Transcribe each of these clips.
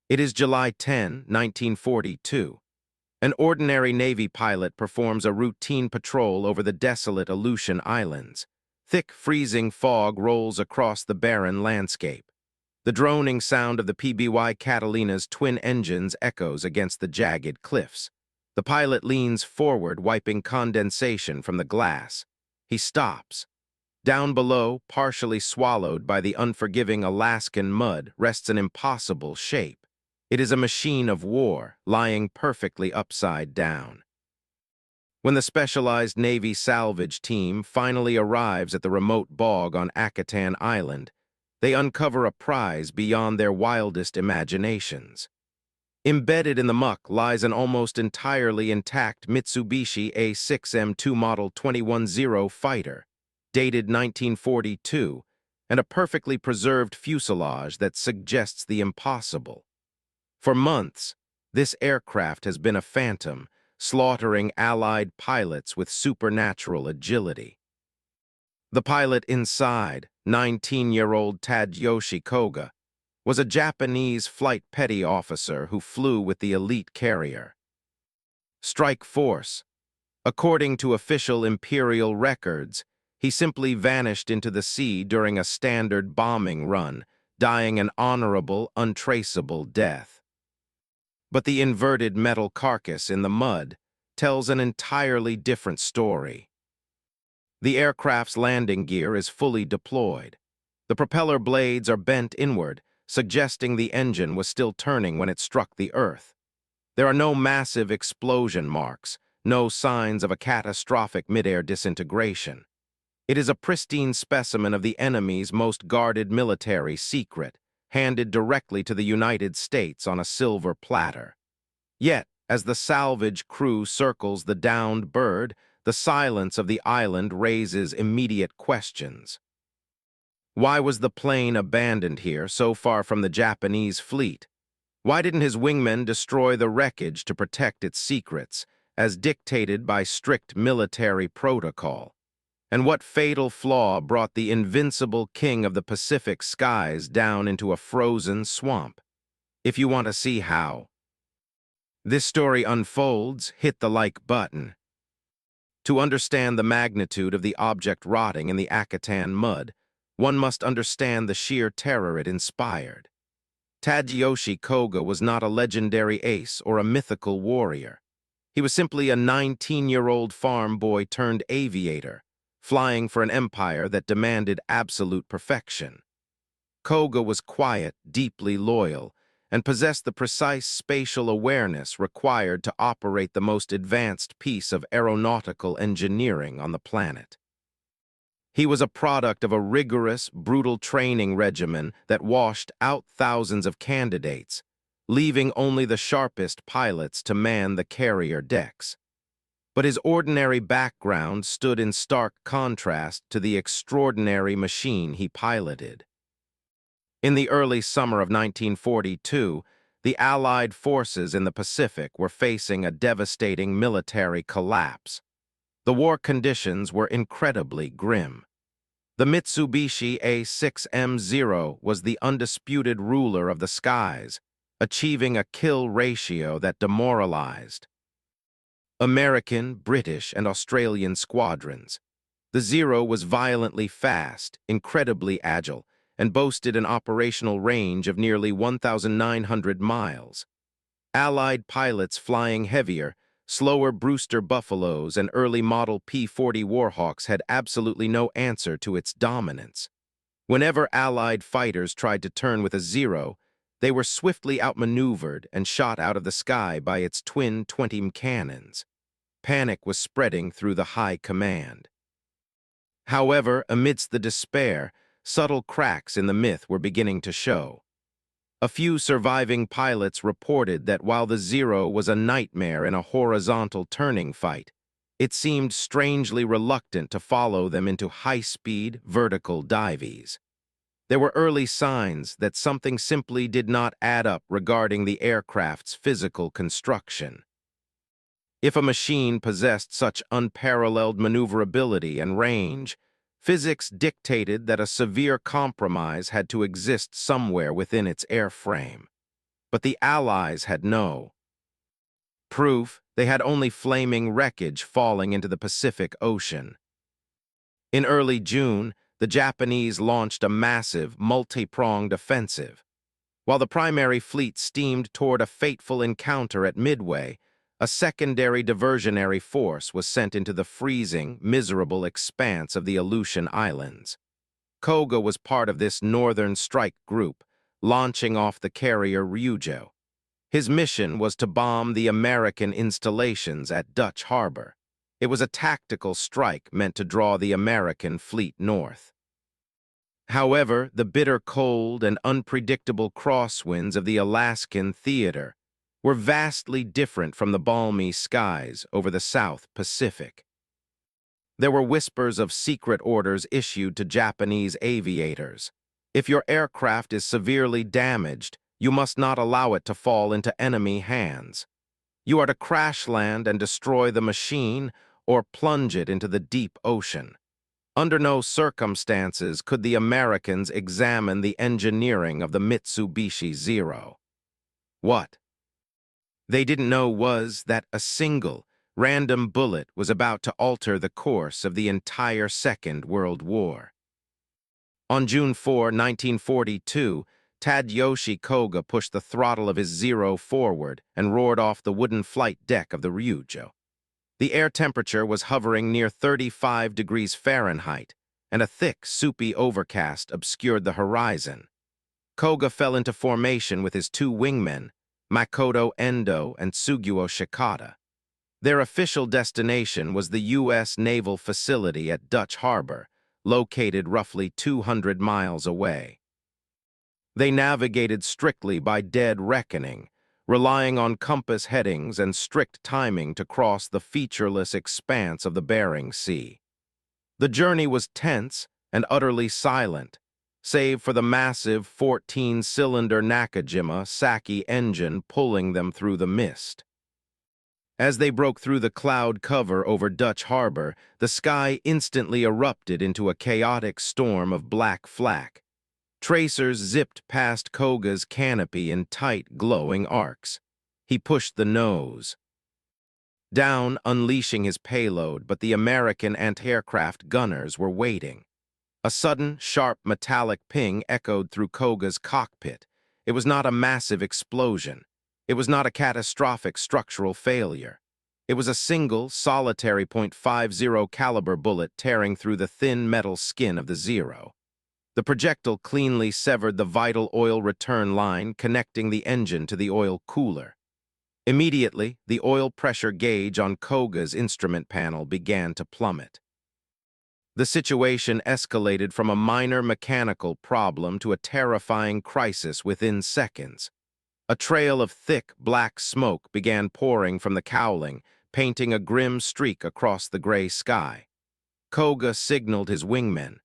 It is July 10, 1942. An ordinary Navy pilot performs a routine patrol over the desolate Aleutian Islands. Thick, freezing fog rolls across the barren landscape. The droning sound of the PBY Catalina's twin engines echoes against the jagged cliffs. The pilot leans forward, wiping condensation from the glass. He stops. Down below, partially swallowed by the unforgiving Alaskan mud, rests an impossible shape. It is a machine of war, lying perfectly upside down. When the specialized Navy salvage team finally arrives at the remote bog on Akutan Island, they uncover a prize beyond their wildest imaginations. Embedded in the muck lies an almost entirely intact Mitsubishi A6M Model 21-0 fighter, dated 1942, and a perfectly preserved fuselage that suggests the impossible. For months, this aircraft has been a phantom, slaughtering Allied pilots with supernatural agility. The pilot inside, 19-year-old Tadayoshi Koga, was a Japanese flight petty officer who flew with the elite carrier. Strike Force. According to official imperial records, he simply vanished into the sea during a standard bombing run, dying an honorable, untraceable death. But the inverted metal carcass in the mud tells an entirely different story. The aircraft's landing gear is fully deployed. The propeller blades are bent inward, suggesting the engine was still turning when it struck the earth. There are no massive explosion marks, no signs of a catastrophic mid-air disintegration. It is a pristine specimen of the enemy's most guarded military secret, handed directly to the United States on a silver platter. Yet, as the salvage crew circles the downed bird, the silence of the island raises immediate questions. Why was the plane abandoned here, so far from the Japanese fleet? Why didn't his wingmen destroy the wreckage to protect its secrets, as dictated by strict military protocol? And what fatal flaw brought the invincible king of the Pacific skies down into a frozen swamp? If you want to see how this story unfolds, hit the like button. To understand the magnitude of the object rotting in the Akutan mud, one must understand the sheer terror it inspired. Tadayoshi Koga was not a legendary ace or a mythical warrior. He was simply a 19-year-old farm boy turned aviator, flying for an empire that demanded absolute perfection. Koga was quiet, deeply loyal, and possessed the precise spatial awareness required to operate the most advanced piece of aeronautical engineering on the planet. He was a product of a rigorous, brutal training regimen that washed out thousands of candidates, leaving only the sharpest pilots to man the carrier decks. But his ordinary background stood in stark contrast to the extraordinary machine he piloted. In the early summer of 1942, the Allied forces in the Pacific were facing a devastating military collapse. The war conditions were incredibly grim. The Mitsubishi A6M Zero was the undisputed ruler of the skies, achieving a kill ratio that demoralized American, British, and Australian squadrons. The Zero was violently fast, incredibly agile, and boasted an operational range of nearly 1,900 miles. Allied pilots flying heavier, slower Brewster Buffaloes and early Model P-40 Warhawks had absolutely no answer to its dominance. Whenever Allied fighters tried to turn with a Zero, they were swiftly outmaneuvered and shot out of the sky by its twin 20 cannons. Panic was spreading through the high command. However, amidst the despair, subtle cracks in the myth were beginning to show. A few surviving pilots reported that while the Zero was a nightmare in a horizontal turning fight, it seemed strangely reluctant to follow them into high-speed, vertical dives. There were early signs that something simply did not add up regarding the aircraft's physical construction. If a machine possessed such unparalleled maneuverability and range, physics dictated that a severe compromise had to exist somewhere within its airframe. but the Allies had no proof. They had only flaming wreckage falling into the Pacific Ocean. In early June, the Japanese launched a massive, multi-pronged offensive. While the primary fleet steamed toward a fateful encounter at Midway, a secondary diversionary force was sent into the freezing, miserable expanse of the Aleutian Islands. Koga was part of this northern strike group, launching off the carrier Ryujo. His mission was to bomb the American installations at Dutch Harbor. It was a tactical strike meant to draw the American fleet north. However, the bitter cold and unpredictable crosswinds of the Alaskan theater were vastly different from the balmy skies over the South Pacific. There were whispers of secret orders issued to Japanese aviators. If your aircraft is severely damaged, you must not allow it to fall into enemy hands. You are to crash land and destroy the machine or plunge it into the deep ocean. Under no circumstances could the Americans examine the engineering of the Mitsubishi Zero. What they didn't know was that a single, random bullet was about to alter the course of the entire Second World War. On June 4, 1942, Tadayoshi Koga pushed the throttle of his Zero forward and roared off the wooden flight deck of the Ryujo. The air temperature was hovering near 35 degrees Fahrenheit, and a thick, soupy overcast obscured the horizon. Koga fell into formation with his two wingmen, Makoto Endo and Suguo Shikata. Their official destination was the U.S. naval facility at Dutch Harbor, located roughly 200 miles away. They navigated strictly by dead reckoning, relying on compass headings and strict timing to cross the featureless expanse of the Bering Sea. The journey was tense and utterly silent, save for the massive 14-cylinder Nakajima Saki engine pulling them through the mist. As they broke through the cloud cover over Dutch Harbor, the sky instantly erupted into a chaotic storm of black flak. Tracers zipped past Koga's canopy in tight, glowing arcs. He pushed the nose down, unleashing his payload, but the American anti-aircraft gunners were waiting. A sudden, sharp, metallic ping echoed through Koga's cockpit. It was not a massive explosion. It was not a catastrophic structural failure. It was a single, solitary .50 caliber bullet tearing through the thin metal skin of the Zero. The projectile cleanly severed the vital oil return line connecting the engine to the oil cooler. Immediately, the oil pressure gauge on Koga's instrument panel began to plummet. The situation escalated from a minor mechanical problem to a terrifying crisis within seconds. A trail of thick, black smoke began pouring from the cowling, painting a grim streak across the gray sky. Koga signaled his wingmen.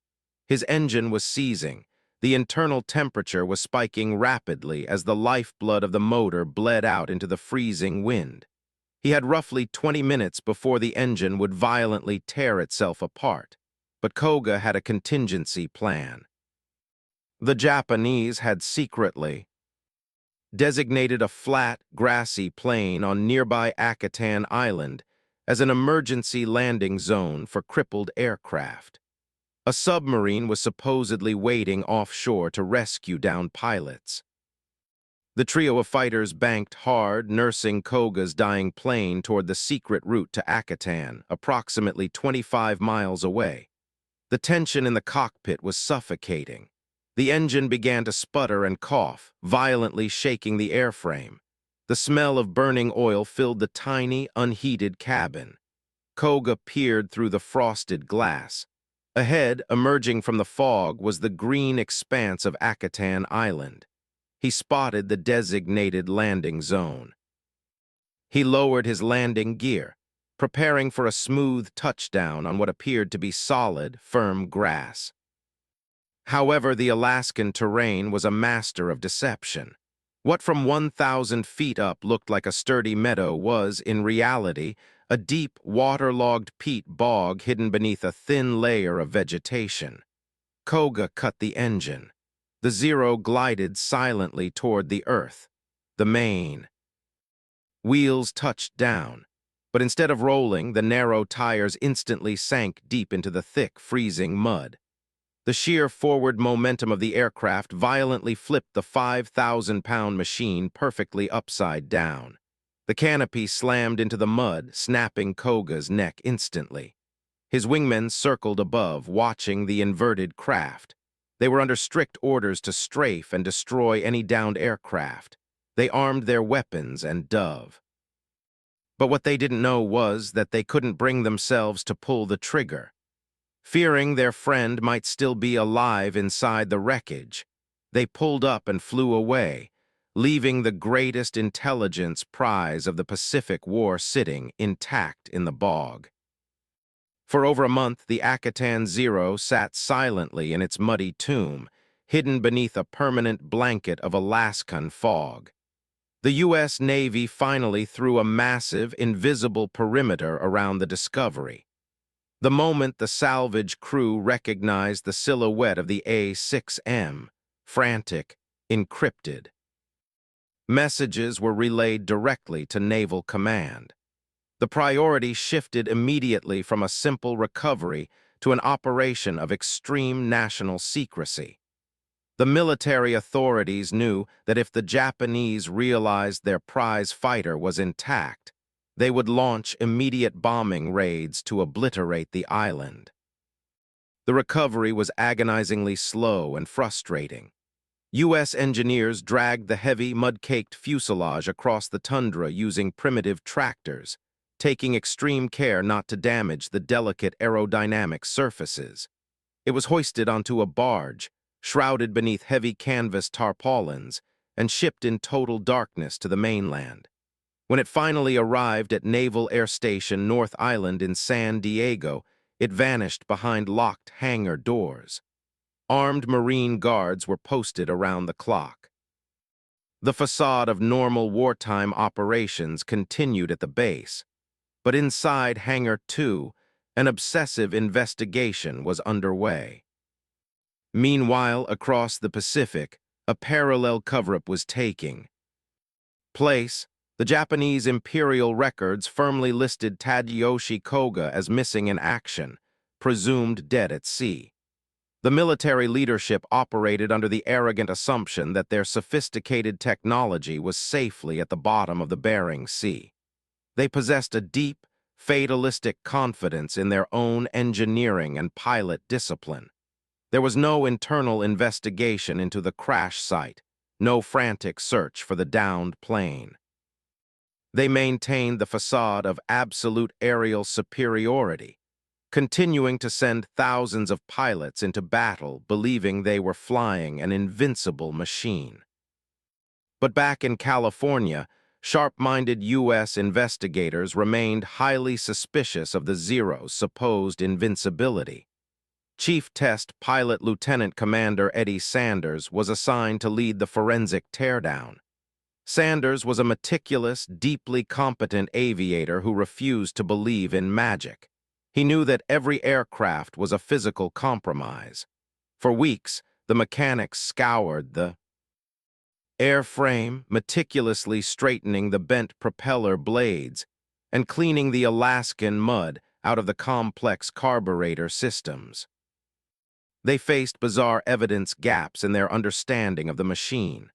His engine was seizing. The internal temperature was spiking rapidly as the lifeblood of the motor bled out into the freezing wind. He had roughly 20 minutes before the engine would violently tear itself apart, but Koga had a contingency plan. The Japanese had secretly designated a flat, grassy plain on nearby Akutan Island as an emergency landing zone for crippled aircraft. A submarine was supposedly waiting offshore to rescue downed pilots. The trio of fighters banked hard, nursing Koga's dying plane toward the secret route to Akutan, approximately 25 miles away. The tension in the cockpit was suffocating. The engine began to sputter and cough, violently shaking the airframe. The smell of burning oil filled the tiny, unheated cabin. Koga peered through the frosted glass. Ahead, emerging from the fog, was the green expanse of Akutan Island. He spotted the designated landing zone. He lowered his landing gear, preparing for a smooth touchdown on what appeared to be solid, firm grass. However, the Alaskan terrain was a master of deception. What from 1,000 feet up looked like a sturdy meadow was, in reality, a deep, waterlogged peat bog hidden beneath a thin layer of vegetation. Koga cut the engine. The Zero glided silently toward the earth. the main wheels touched down, but instead of rolling, the narrow tires instantly sank deep into the thick, freezing mud. The sheer forward momentum of the aircraft violently flipped the 5,000-pound machine perfectly upside down. The canopy slammed into the mud, snapping Koga's neck instantly. His wingmen circled above, watching the inverted craft. They were under strict orders to strafe and destroy any downed aircraft. They armed their weapons and dove. But what they didn't know was that they couldn't bring themselves to pull the trigger. Fearing their friend might still be alive inside the wreckage, they pulled up and flew away, leaving the greatest intelligence prize of the Pacific War sitting intact in the bog. For over a month, the Akutan Zero sat silently in its muddy tomb, hidden beneath a permanent blanket of Alaskan fog. The U.S. Navy finally threw a massive, invisible perimeter around the Discovery. The moment the salvage crew recognized the silhouette of the A6M, frantic, encrypted. Messages were relayed directly to Naval Command. The priority shifted immediately from a simple recovery to an operation of extreme national secrecy. The military authorities knew that if the Japanese realized their prize fighter was intact, they would launch immediate bombing raids to obliterate the island. The recovery was agonizingly slow and frustrating. U.S. engineers dragged the heavy, mud-caked fuselage across the tundra using primitive tractors, taking extreme care not to damage the delicate aerodynamic surfaces. It was hoisted onto a barge, shrouded beneath heavy canvas tarpaulins, and shipped in total darkness to the mainland. When it finally arrived at Naval Air Station North Island in San Diego, it vanished behind locked hangar doors. Armed Marine guards were posted around the clock. The facade of normal wartime operations continued at the base, but inside Hangar 2, an obsessive investigation was underway. Meanwhile, across the Pacific, a parallel cover-up was taking place. The Japanese imperial records firmly listed Tadayoshi Koga as missing in action, presumed dead at sea. The military leadership operated under the arrogant assumption that their sophisticated technology was safely at the bottom of the Bering Sea. They possessed a deep, fatalistic confidence in their own engineering and pilot discipline. There was no internal investigation into the crash site, no frantic search for the downed plane. They maintained the facade of absolute aerial superiority, continuing to send thousands of pilots into battle believing they were flying an invincible machine. But back in California, sharp-minded U.S. investigators remained highly suspicious of the Zero's supposed invincibility. Chief Test Pilot Lieutenant Commander Eddie Sanders was assigned to lead the forensic teardown. Sanders was a meticulous, deeply competent aviator who refused to believe in magic. He knew that every aircraft was a physical compromise. For weeks, the mechanics scoured the airframe, meticulously straightening the bent propeller blades and cleaning the Alaskan mud out of the complex carburetor systems. They faced bizarre evidence gaps in their understanding of the machine.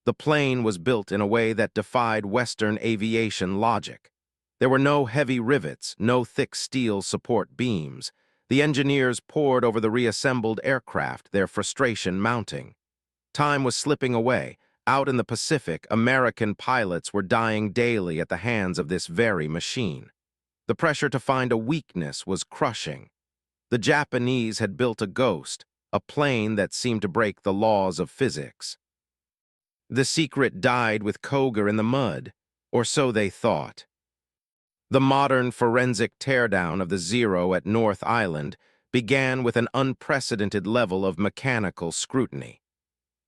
The plane was built in a way that defied Western aviation logic. There were no heavy rivets, no thick steel support beams. The engineers pored over the reassembled aircraft, their frustration mounting. Time was slipping away. Out in the Pacific, American pilots were dying daily at the hands of this very machine. The pressure to find a weakness was crushing. The Japanese had built a ghost, a plane that seemed to break the laws of physics. The secret died with Koga in the mud, or so they thought. The modern forensic teardown of the Zero at North Island began with an unprecedented level of mechanical scrutiny.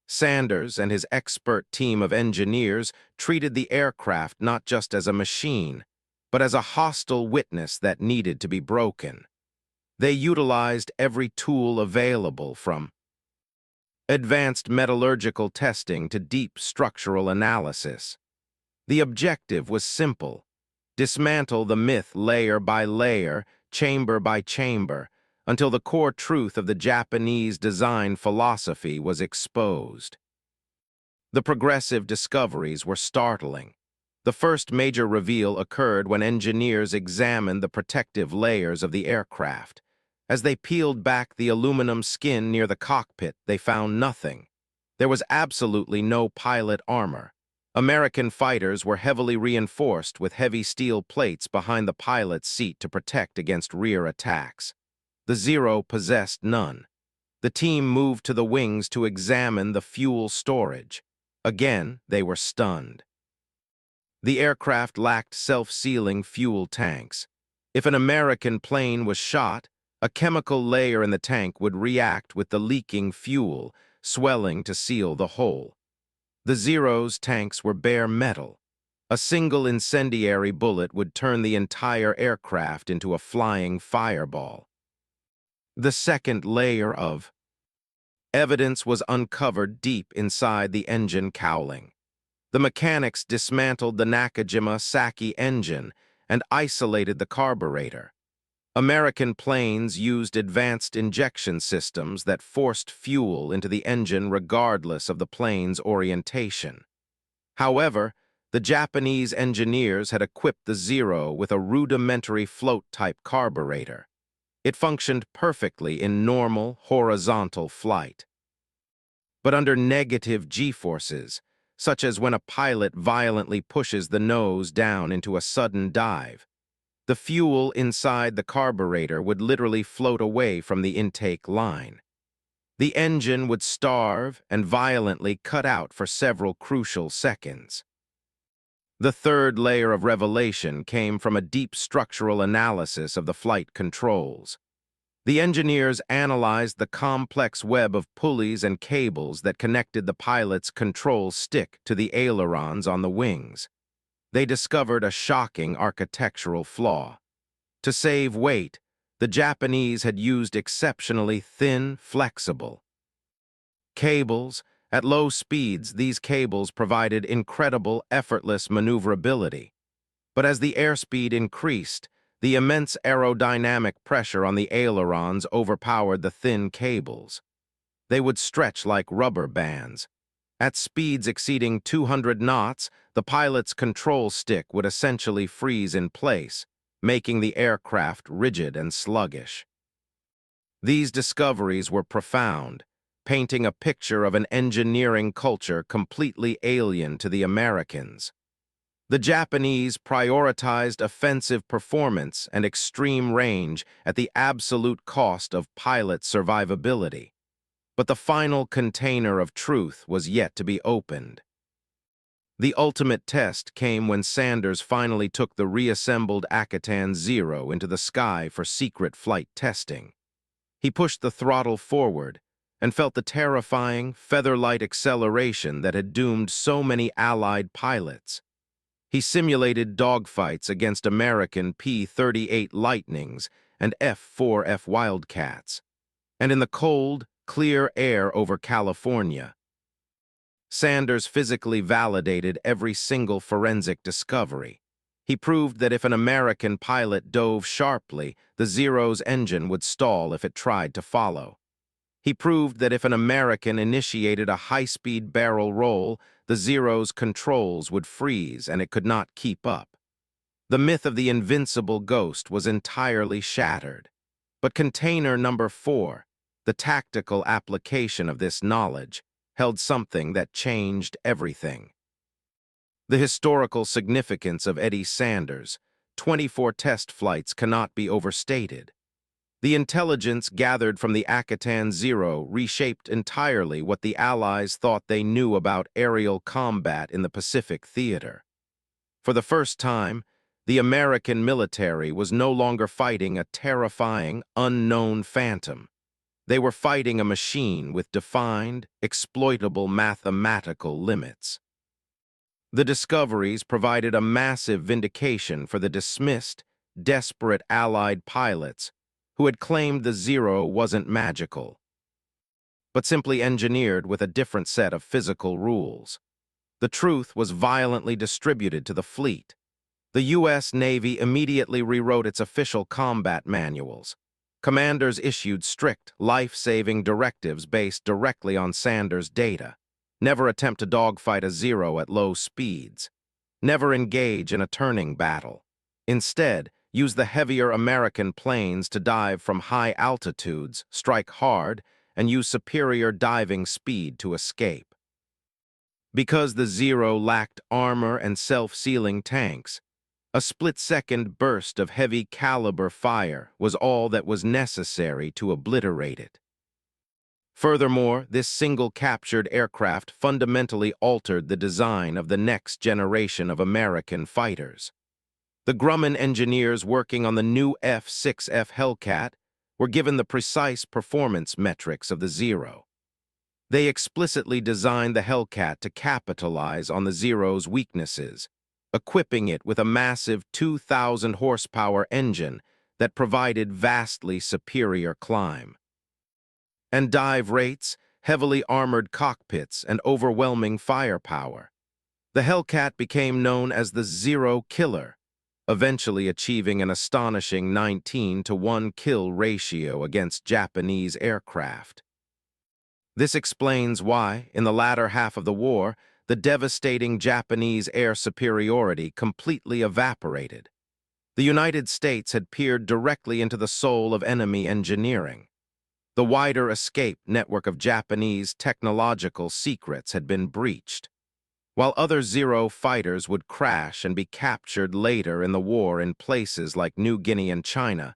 Sanders and his expert team of engineers treated the aircraft not just as a machine, but as a hostile witness that needed to be broken. They utilized every tool available, from advanced metallurgical testing to deep structural analysis. The objective was simple: dismantle the myth layer by layer, chamber by chamber, until the core truth of the Japanese design philosophy was exposed. The progressive discoveries were startling. The first major reveal occurred when engineers examined the protective layers of the aircraft. As they peeled back the aluminum skin near the cockpit, they found nothing. There was absolutely no pilot armor. American fighters were heavily reinforced with heavy steel plates behind the pilot's seat to protect against rear attacks. The Zero possessed none. The team moved to the wings to examine the fuel storage. Again, they were stunned. The aircraft lacked self-sealing fuel tanks. If an American plane was shot, a chemical layer in the tank would react with the leaking fuel, swelling to seal the hole. The Zero's tanks were bare metal. A single incendiary bullet would turn the entire aircraft into a flying fireball. The second layer of evidence was uncovered deep inside the engine cowling. The mechanics dismantled the Nakajima Saki engine and isolated the carburetor. American planes used advanced injection systems that forced fuel into the engine regardless of the plane's orientation. However, the Japanese engineers had equipped the Zero with a rudimentary float-type carburetor. It functioned perfectly in normal, horizontal flight. But under negative G-forces, such as when a pilot violently pushes the nose down into a sudden dive, the fuel inside the carburetor would literally float away from the intake line. The engine would starve and violently cut out for several crucial seconds. The third layer of revelation came from a deep structural analysis of the flight controls. The engineers analyzed the complex web of pulleys and cables that connected the pilot's control stick to the ailerons on the wings. They discovered a shocking architectural flaw. To save weight, the Japanese had used exceptionally thin, flexible cables. At low speeds, these cables provided incredible, effortless maneuverability. But as the airspeed increased, the immense aerodynamic pressure on the ailerons overpowered the thin cables. They would stretch like rubber bands. At speeds exceeding 200 knots, the pilot's control stick would essentially freeze in place, making the aircraft rigid and sluggish. These discoveries were profound, painting a picture of an engineering culture completely alien to the Americans. The Japanese prioritized offensive performance and extreme range at the absolute cost of pilot survivability. But the final container of truth was yet to be opened. The ultimate test came when Sanders finally took the reassembled Akutan Zero into the sky for secret flight testing. He pushed the throttle forward and felt the terrifying, feather-light acceleration that had doomed so many Allied pilots. He simulated dogfights against American P-38 Lightnings and F-4F Wildcats, and in the cold, clear air over California, Sanders physically validated every single forensic discovery. He proved that if an American pilot dove sharply, the Zero's engine would stall if it tried to follow. He proved that if an American initiated a high-speed barrel roll, the Zero's controls would freeze and it could not keep up. The myth of the invincible ghost was entirely shattered. But container number 4, the tactical application of this knowledge, held something that changed everything. The historical significance of Eddie Sanders' 24 test flights cannot be overstated. The intelligence gathered from the Akutan Zero reshaped entirely what the Allies thought they knew about aerial combat in the Pacific theater. For the first time, the American military was no longer fighting a terrifying, unknown phantom. They were fighting a machine with defined, exploitable mathematical limits. The discoveries provided a massive vindication for the dismissed, desperate Allied pilots who had claimed the Zero wasn't magical. but simply engineered with a different set of physical rules. The truth was violently distributed to the fleet. The U.S. Navy immediately rewrote its official combat manuals. Commanders issued strict, life-saving directives based directly on Sanders' data. Never attempt to dogfight a Zero at low speeds. Never engage in a turning battle. Instead, use the heavier American planes to dive from high altitudes, strike hard, and use superior diving speed to escape. Because the Zero lacked armor and self-sealing tanks, a split-second burst of heavy-caliber fire was all that was necessary to obliterate it. Furthermore, this single captured aircraft fundamentally altered the design of the next generation of American fighters. The Grumman engineers working on the new F-6F Hellcat were given the precise performance metrics of the Zero. They explicitly designed the Hellcat to capitalize on the Zero's weaknesses, equipping it with a massive 2,000 horsepower engine that provided vastly superior climb. And dive rates, heavily armored cockpits, and overwhelming firepower. The Hellcat became known as the Zero Killer, eventually achieving an astonishing 19-to-1 kill ratio against Japanese aircraft. This explains why, in the latter half of the war, the devastating Japanese air superiority completely evaporated. The United States had peered directly into the soul of enemy engineering. The wider escape network of Japanese technological secrets had been breached. While other Zero fighters would crash and be captured later in the war in places like New Guinea and China,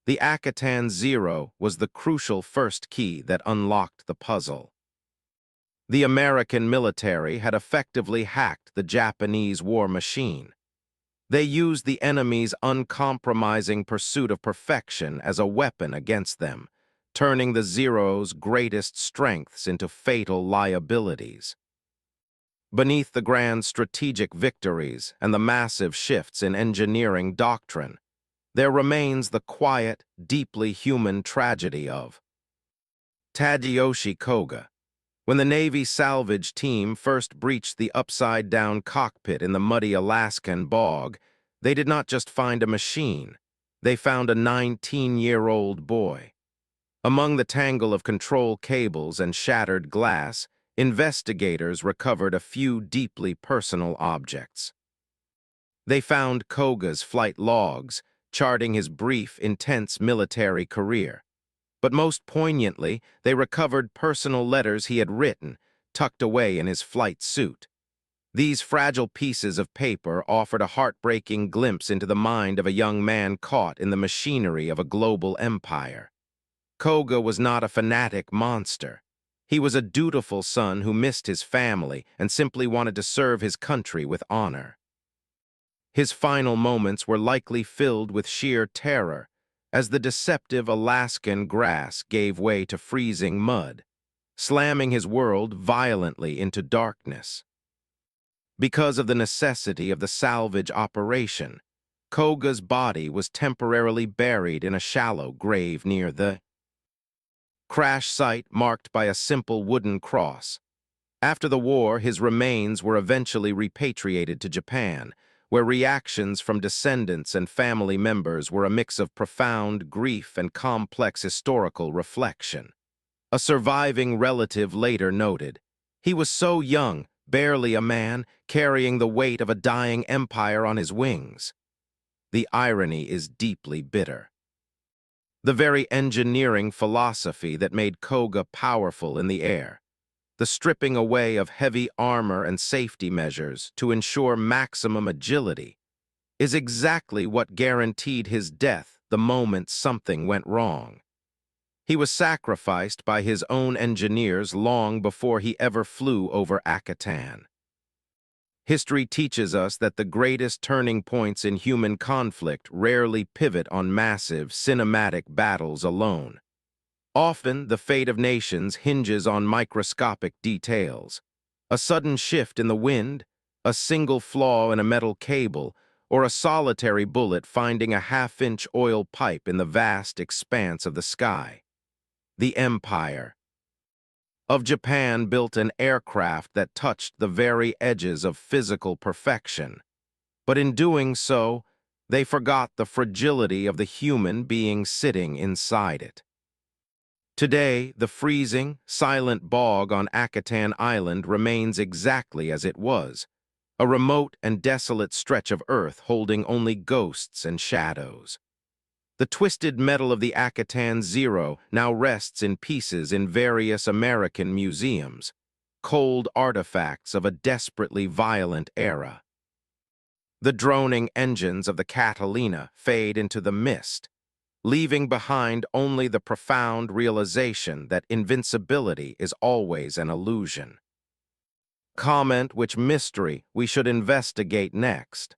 the Akutan Zero was the crucial first key that unlocked the puzzle. The American military had effectively hacked the Japanese war machine. They used the enemy's uncompromising pursuit of perfection as a weapon against them, turning the Zero's greatest strengths into fatal liabilities. Beneath the grand strategic victories and the massive shifts in engineering doctrine, there remains the quiet, deeply human tragedy of Tadayoshi Koga. When the Navy salvage team first breached the upside-down cockpit in the muddy Alaskan bog, they did not just find a machine, they found a 19-year-old boy. Among the tangle of control cables and shattered glass, investigators recovered a few deeply personal objects. They found Koga's flight logs, charting his brief, intense military career. But most poignantly, they recovered personal letters he had written, tucked away in his flight suit. These fragile pieces of paper offered a heartbreaking glimpse into the mind of a young man caught in the machinery of a global empire. Koga was not a fanatic monster. He was a dutiful son who missed his family and simply wanted to serve his country with honor. His final moments were likely filled with sheer terror, as the deceptive Alaskan grass gave way to freezing mud, slamming his world violently into darkness. Because of the necessity of the salvage operation, Koga's body was temporarily buried in a shallow grave near the crash site marked by a simple wooden cross. After the war, his remains were eventually repatriated to Japan, where reactions from descendants and family members were a mix of profound grief and complex historical reflection. A surviving relative later noted, "He was so young, barely a man, carrying the weight of a dying empire on his wings." The irony is deeply bitter. The very engineering philosophy that made Koga powerful in the air, the stripping away of heavy armor and safety measures to ensure maximum agility, is exactly what guaranteed his death the moment something went wrong. He was sacrificed by his own engineers long before he ever flew over Akutan. History teaches us that the greatest turning points in human conflict rarely pivot on massive, cinematic battles alone. Often, the fate of nations hinges on microscopic details. A sudden shift in the wind, a single flaw in a metal cable, or a solitary bullet finding a half-inch oil pipe in the vast expanse of the sky. The Empire. of Japan built an aircraft that touched the very edges of physical perfection. But in doing so, they forgot the fragility of the human being sitting inside it. Today, the freezing, silent bog on Akutan Island remains exactly as it was, a remote and desolate stretch of earth holding only ghosts and shadows. The twisted metal of the Akutan Zero now rests in pieces in various American museums, cold artifacts of a desperately violent era. The droning engines of the Catalina fade into the mist, leaving behind only the profound realization that invincibility is always an illusion. Comment which mystery we should investigate next.